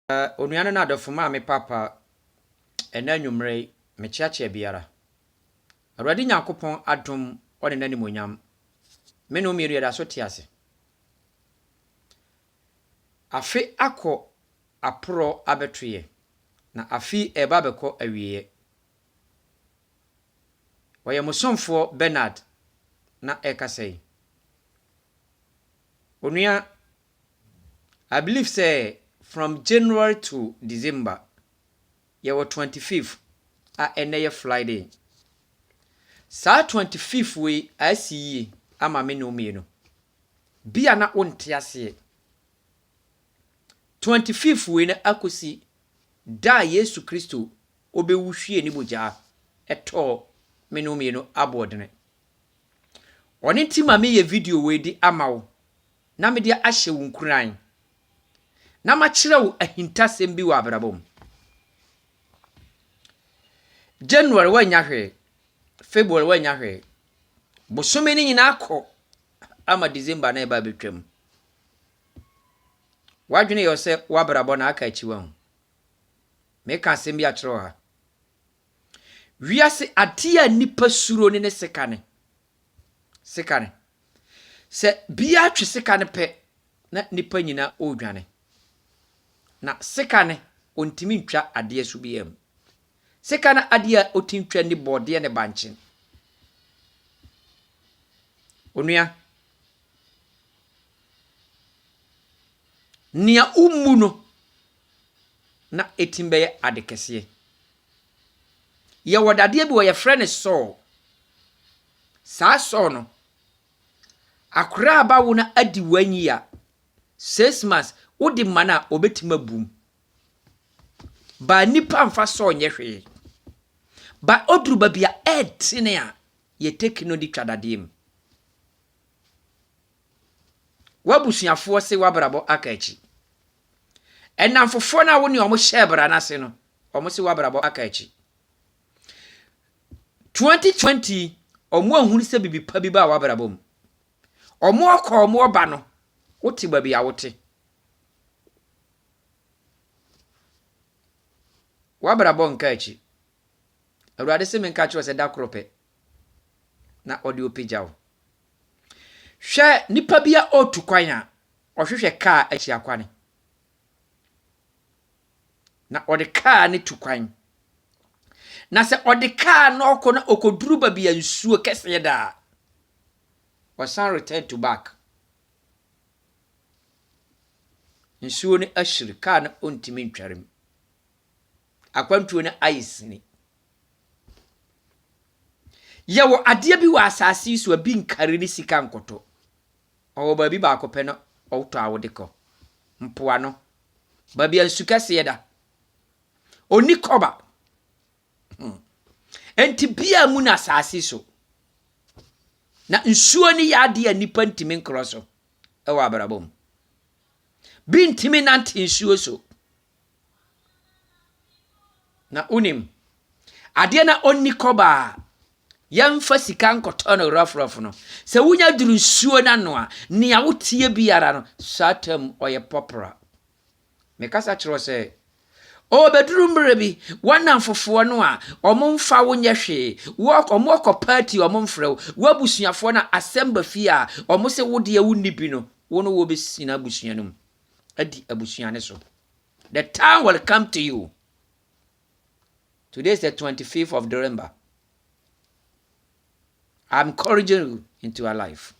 Onuano na adofuma me papa ena nwumre me chiache biara. Awurade Nyankopon adom one nanimonyam. Me no miru da so tiase. Afi akọ apro abetwe na afi eba beko awiye. Waye musomfo Benard na ekasei. Onua, I believe say from January to December, you were 25th, a Friday. Sa 25th we I see ama me no me no. Bia na onte ase. 25th we na akosi da Yesu Kristo obewuhwie ni boja eto me no me no abodene. Oni ti ma me ye video we di ama wo. Na me dia ahye wo nkuran. Na ma kire wo ahintasem bi wa abrabom. January wanya hwe, February wanya hwe. Bosome ni nyina akọ ama December na eba betwam. Wadwene yo se wabrabo na aka achiwa hu. Me ka asem bi a kire ha. Wiase atia nipa suro ne sekane. Sekane. Se bia twe sekane pe na nipa nyina odwane. Na sekane ontimi ntwa ade asu biam. Sekane ade a otintwa ni bode ne banchin. Onua nia umu no na etimbe ade kese. Ye wodade bi wo ye frɛ so. Saa so no akura aba wo na adi wanyi a 6 months wodi mana obetima bum. Ba nipa mfa so nye hwe. Ba oduru ba bia etine a ye take no di twadadem. Wabusuafo se wabrabo akachi. Enamfofo na wo ne omo hyebra na se no, omo se wabrabo akachi. 2020 omo ahunu se bibi pa bi ba wabrabom. Omo akọ omo oba no, wote ba bia wote. Wabrabo nkachi. Awurade se menkachi wose da krope. Na odi opijawo. Hwe nipa bia otu kwan a ohwehwe kaa achi akwane. Na odi kaa ne tu kwan. Na se odi kaa no okọ na okoduru ba bia nsuo kese da. Wasan return to back. Nsuo ne ashiri kaa na ontimi ntwarem. Akwantuo ne ice ni. Yawo ade bi wa asase so abi nkare ni sika nkoto. Owo ba bi ba akopɛ no ɔwotɔ awodekɔ. Mpoa no. Ba bia nsuka se da. Oni koba. Enti bia mu na asase so. Na nsuo ni ya ade nipa ntimi nkro so. Ewa abrabom. Bi ntimi nante nsuo so. Na unim. Ade na onni koba. Yamfa sika nkoto no rafraf no. Se wunya duru nsuo na no a, ne a wotie biara no, satam oye popra. Mekasa kiro se, o beduru mbre bi, wanamfofo no a, omomfa wonye hwe, omoko party omomfrew, wabusuafo na assemble fi a, omose wode ya wonni bi no, wono wo besina abusuanum. Adi abusuane so. The time will come to you. Today is the 25th of December. I'm encouraging you into your life.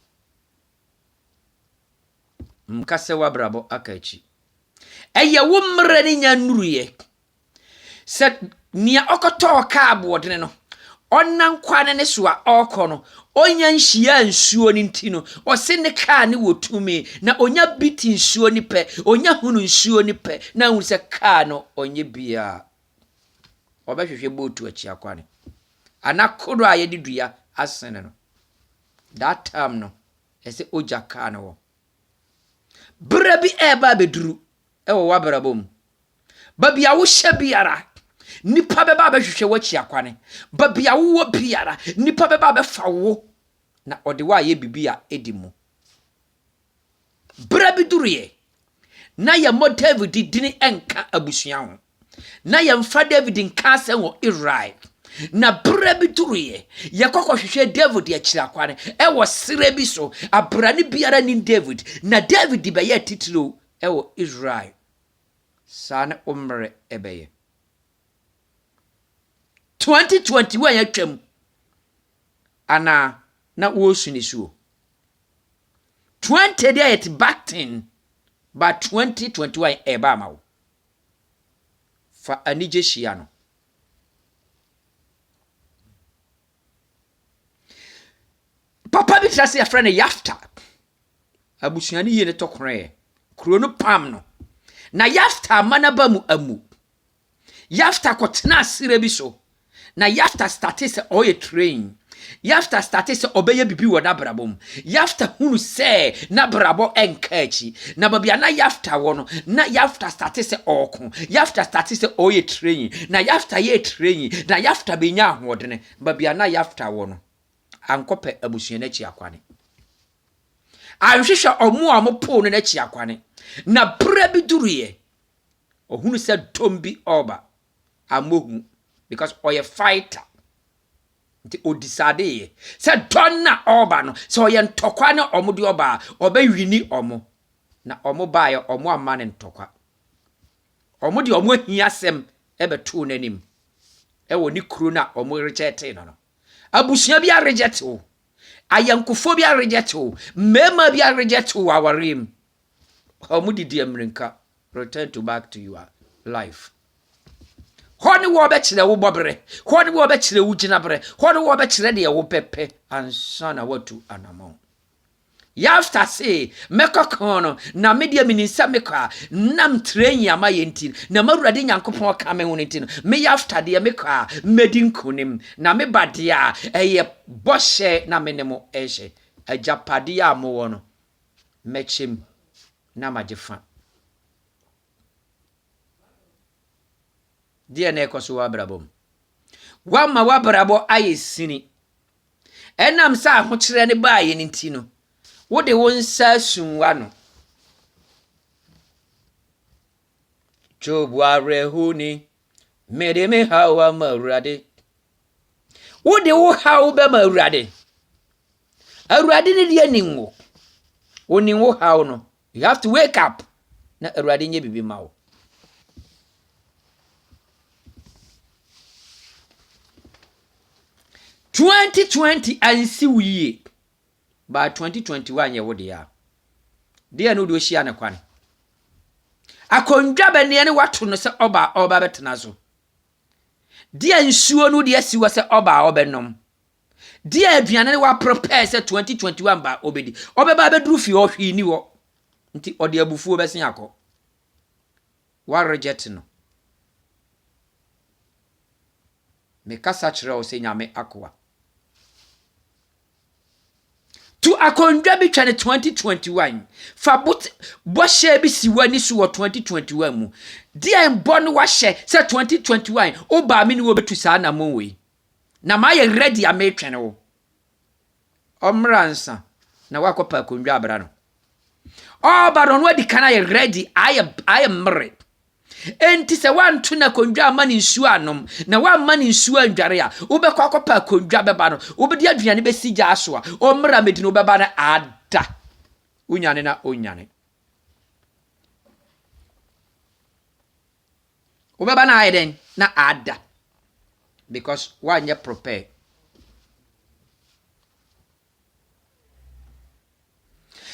Mkase wabrabo akachi. Eye wo mre ni nya nuruye. Se nia okoto ka abodene no. Onnan kwane ne so a okọ no. Onya nhia nsuo ni ntino. Ose ne ka ne wotumi na onya biti nsuo ni pe. Onya hunu nsuo ni pe. Na hu se ka no onye bia. Obahwehwe botu achi akwane. Anakodo aye didua asene no. That time no. Ese oja ka no wo. Brebi eba beduru. Ewo wabrabom. Babia wo hye biara. Nipa beba behwehwe wachi akwane. Babia wo biara. Nipa beba befa wo. Na ode wa ye bibia edimu. Brebi duruye. na ye mo David dini enka abusua ho na ye mfa David nka se wo Israel na bra bi duruye ye kokwohwehwe David ye kira kwane e wo sere bi so abrane biara ni David na David be ye titiro e wo Israel sana umre ebeye 2021 yatwam ana na wo suni suo 20 day it backed in but 2021 eba ma wo fa anije hia no papa bi trase ya friend Yafta abusuani ye ne tokore kuro no pam no na Yafta manaba mu amu Yafta kotena asire bi so na Yafta started se oye train Yafta started se obeye bibi wo na brabom Yafta hunu se na brabo enkachi na babia na Yafta wono na Yafta started se oko Yafta started se oye train na Yafta ye train na Yafta benya hodene babia na Yafta wono ankope abusua na chi akwane anhwehwe omo a mo po no na chi akwane na bra bi duruye ohunu se tombi oba amohu because oye fighter nti odisade se donna oba no se oye ntokwa na omudi oba oba wini omo na omo baye omo amane ntokwa omo di omo hiasem ebeto nanim ewo ni kru na omo reject no abusua bi reject o ayankofo bi reject o mema bi reject o awarim omo didi emrenka return to back to your life honi wo be kire wo bobre honi wo be kire wo ginabre honi wo be kire de wo pepe ansana watu anamon Yafta say mekokono na media minisa meka nam train ya ma yenti na mawurade nyankopon ka me ho nti no me Yafta de meka medin kunim na me badia eye boshe na menemo ehye ajapade ya mo wono mechim na majefa dia na ekoso wabrabom wama wabrabo ayesini enam sa ho kire ne baaye nti no wode wonsa sunwa no Job arehuni mede me hawa mawrade wode wo hawo be mawrade awrade ne de aninwo woni wo hawo no you have to wake up na awrade nye bibi mawo 2020 ansi wiye by 2021 ye wode ya de no do hia ne kwane akondwa bane ne wato no se oba betena so de nsuo no de asiwo se oba obenom de aduane ne wa prepare se 2021 ba obedi obeba beduru fi ohwi ni wo nti ode abufuo besen akọ wa reject no me kasa kire o se nyame akwa to akondwa bi twane 2021 fa boshe bi siwani so 2021 mu dia mbon wa hye se 2021 oba mi ni wo betu sa na monwe na ma ye ready ametwene wo omransa na wakopa akondwa abra no oba no wadi kana ye ready I am mre enti se wantu na kondwa mani nsuo anom na wa mani nsuo andware a wobekọ akopa kondwa beba no wobedi aduane besija aso a omra medino beba na ada unyane na onyane wobeba na ayeden na ada because wanye prepare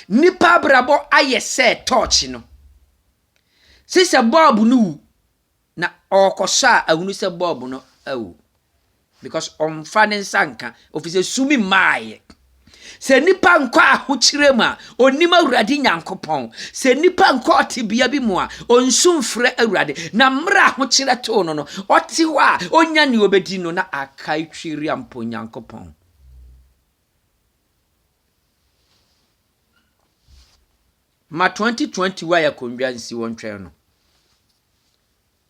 nipa brabo ayese touch no sise bob no na okosa ahunu se bob no awu because on fane sanka ofise sumi maaye se nipa nkọ ahokyerema onima awurade nyankopon se nipa nkọ otebia bi mu a onsumfre awurade na mra ahokyere to no oti ho a onya ne obedi no na akai twiri ampo nyankopon ma 2020 ya kondwa nsi wontwe no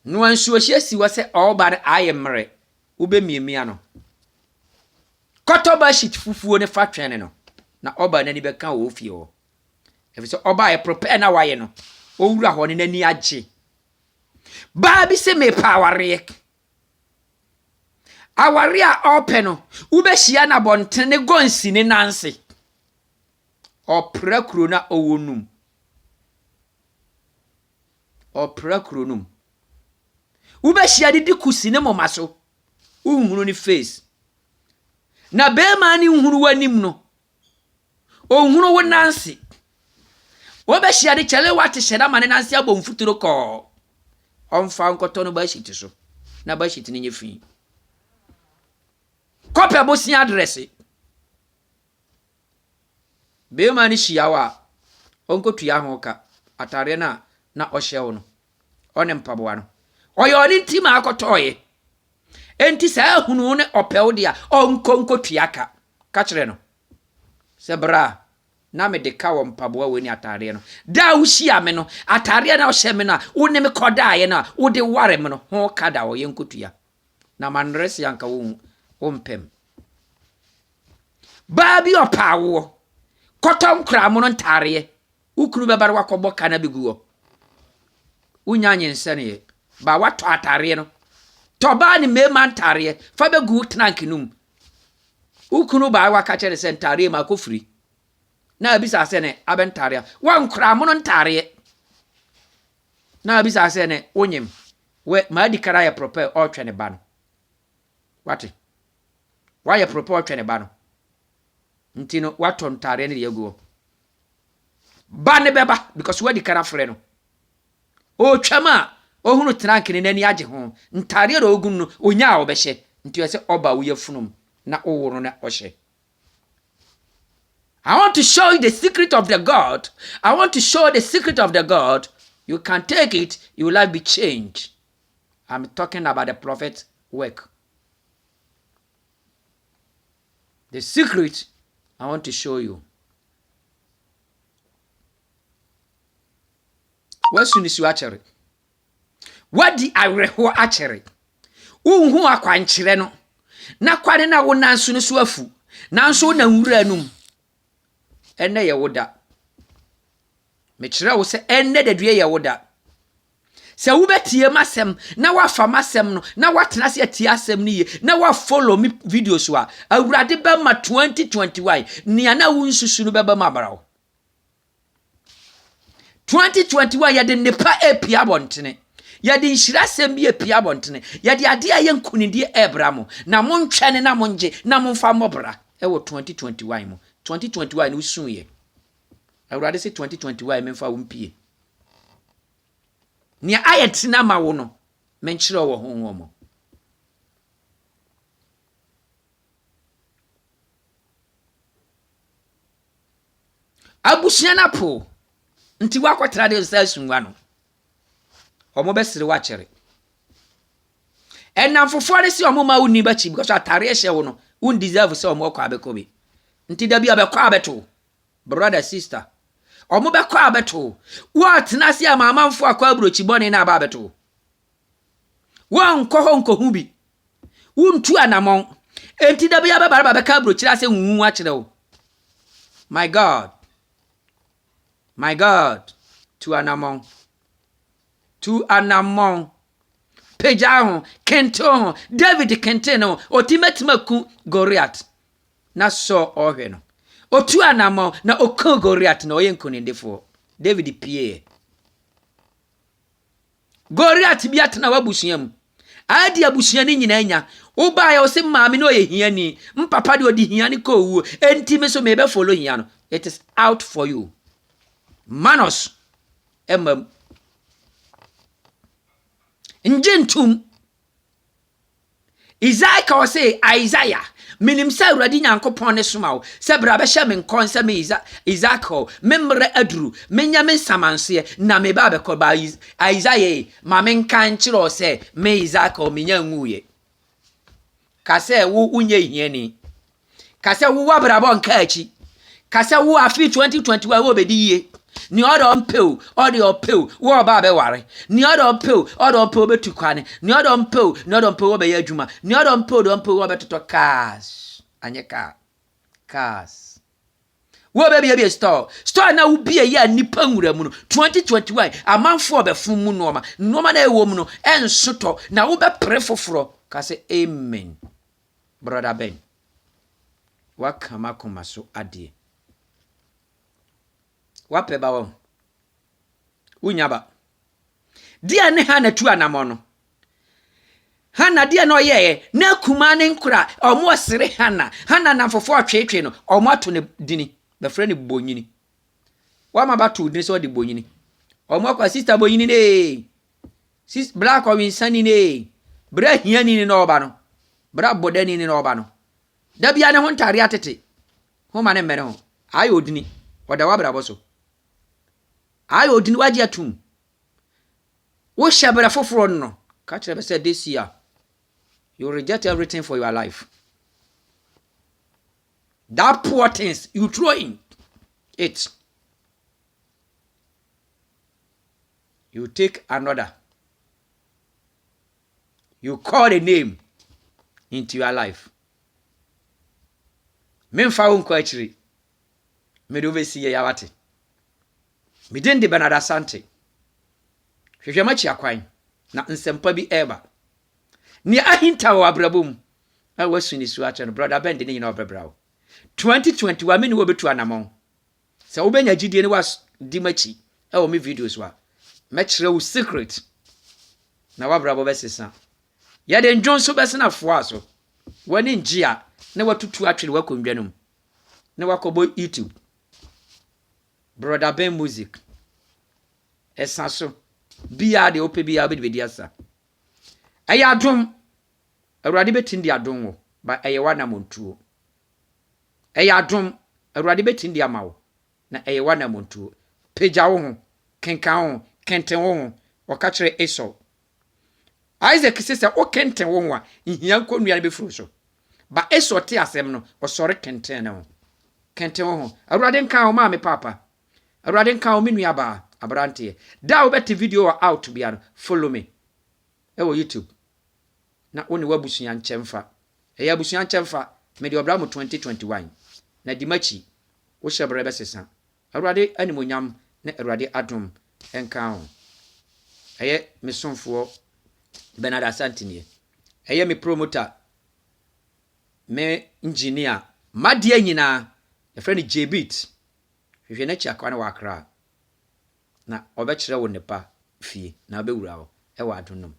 no ansuo hyesi wo se oba ayemre ube miemia no kotoba shit fufuo ne fatwene no na oba nani beka wo fie ho efise oba ye prepare na waye no owura ho ne nani agye ba bi se me pa aware a ope no ubehia na bontene gonsi ne nanse opra kuro na owonum opra kuro num ubehia didi kusi ne momaso unhunu ni face na be ma ni nhunu wanim no onhunu wo nanse obehia de chele wate hyeda ma ne nanse abomfuturo ko onfa nkoto no ba shiti so na ba shiti ne nyefi kope bosia address be ma ni shiawa onkotua ho ka atare na ohyew no one mpaboa no oyo ni ntima akotoye enti sa hunu ne opew dia onkonkotua ka kire no se bra na me de ka wo mpaboa we ni atare no da wo hia me no atare na ohye me na wo ne me koda ye na wo de ware me no ho kada wo ye nkotua na manres yanka wo mpem babi opawo kotom kra mo no ntare ukuru bebare wakobo kana biguo unyanye nsane ba wato atare no to ba ni mema ntare fa begu trankinum ukunu ba waka chere se ntare ma kofri na abisa se ne abentare wan kra mo no ntare na abisa se ne onyem we ma di kara ya prepare o twene ba no wati wa ya prepare o twene ba no ntino wato ntare ne yeguo ba ne beba because we di kara frɛ no o twama ohunu trankini nani agye ho ntare ro ogun no onya obehye nti ese oba wo yafunum na oworo na ohye. I want to show you the secret of the God. I want to show the secret of the God. You can take it, your life be changed. I'm talking about the prophet's work. The secret I want to show you. What soon is you actually? What di areho actually? Unhu akwankyere no. Na kwade na wo nanso no so afu. Nanso na nwura num. Enne ye woda. Me kire wo se enne de due ye woda. Se wo betie masem na wafa masem no na watena se atie asem ni ye na wa follow me videos wa awurade ba ma 2021 nia na wo nsusu no beba ma brawo 2021 ya de nepa epia bontene ya de nhyira sem bi epia bontene ya de ade aye nkunidi ebramo na montwene na monje na momfa mobra ewo 2021 mo 2021 no suye awurade se 2021 memfa wo mpie ni ayetina ma wo no menkyere wo ho mo abusia na po nti wakotra de sa sunwa no omo besire wa kyere enam fofo ne si omo ma woni ba chi because atare ehye wo no un deserve se omo kwa bekobi nti da bia bekwa abeto brother sister omo bekwa abeto what na se amamanfo akwa abrochi bone na aba abeto wan ko honko hu bi untu anamon enti da bia baba beka abrochi ase nwu a kyere wo my god to anamon peja kento David kenteno otimetmaku Goliath na so ohwe no otu anamon na oku Goliath na oyenkunindefo David pie Goliath biat na wabusuam adi abusuan ni nyina nya oba ya ose maami no ye hiani mpapa de odi hiani ko wu enti me so me be follow hiano it is out for you manos emam njentum Isaiah minim sa uradi nyankopon ne soma wo se bra be hye men konse me Isaac memre aduru menya men samanse na me ba be ko ba Isaiah ma men kan kire se me Isaac menya nwuye kase wo unye hiani kase wo wabrabo nka achi kase wo afi 2021 wo bediye ni odo mpeu wo ba be ware ni odo mpeu betukwane ni odo mpeu wo be ya adwuma ni odo mpeu wo betoto cars anyeka cars Wo be store. Store na wo bia ya nipa nwura mu no 2021 amanfo obefun mu noma na ewo mu no ensoto na wo be pre foforo ka say amen. Brother Ben, wakama koma so ade. Wapeba wo. Unyaba. Dia ne ha na tu anamo no. Hana dia no ye na kuma ne nkura omo sere hana na fofo atwetwe no omo ato ne dini be frɛ bonyini wa ma bato dini so de bonyini omo akwa sister bonyini ne sis black o winsani ne bra hiani ne no ba no bra bodani ne no ba no da bia ne ho ntare atete ho ma ne mmere ho ayo odini oda wa bra boso ayo odini waji atum wo shabra foforo no ka kire be say this year you reject everything for your life. That poor things you throw in it. You take another. You call a name into your life. Memfa unko achiri. Me do be see ya wate. Me den de Benard Asante. Hwehwe machi akwan na nsempa bi eba. Ni ahinta wa abrabom. I was suni su acha no brother Ben de ni na obebrawo. 2021 me ni wo betu anamon. Se wo benya gidie ni was di machi. E wo me videos wa. Me kire wo secret. Na wa brabo besesa. Ya de ndwon so besena fo aso. Wani njia na watutu atwere wakondwanum. Na wakobo YouTube. Brother Ben music. Esanso. Biya de ope biya be di asa. Aya adom awurade betindi adom wo ba eye wana montuo aya adom awurade betindi amawo na eye wana montuo peja wo ho kenkan ho kenten wo ho oka kire Esau Isaac sese o kenten wo ho a nhia nkonnua be furu so ba Esau te asem no osore kenten ne ho kenten wo ho awurade nkan ho ma me papa awurade nkan ho me nua ba abrante da wo beti video out bia follow me ewo YouTube na oni wabusuya nchemfa eya busuya nchemfa me de obra mo 2021 na dimachi wo hyebre besesa awurade animonyam na awurade adom enka ho eye mesonfo Benard Asante nie eye me promoter me engineer madia nyina e friend Jbit hwehwe na chiakwa na wakra na obekire wo nepa fie na obewura wo e wa adonom